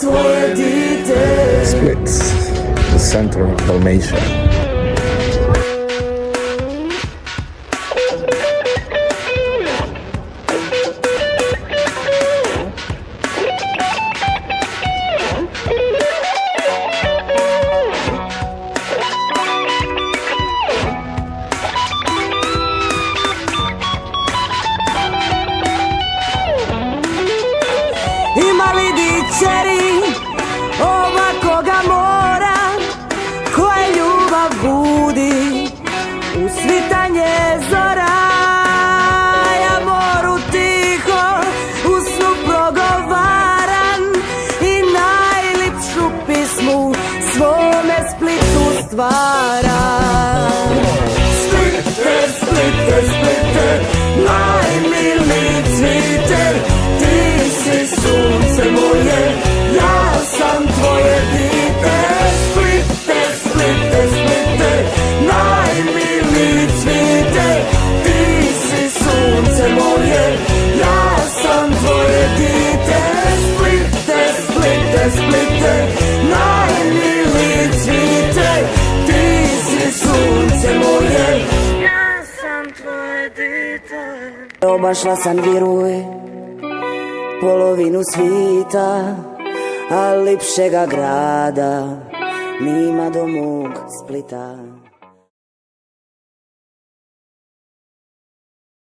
tvoje dite. Split, the center of Dalmatia. Ima li dičeri ovakoga mora koje ljubav budi usvitanje zora? Ja moru tiho u snu progovaram i najlipšu pismu svome Splitu stvaram. Splite, Splite, Splite, najmiliji cvite, ti si sunce moje, ja sam tvoje dite. Splite, Splite, Splite, najmiliji cvite, ti si sunce moje, ja sam tvoje dite. Splite, Splite, Splite, najmiliji cvite, ti si sunce moje, ja sam tvoje dite. Obašla sam viruj polovinu svita, a lipšega grada nima do mog Splita.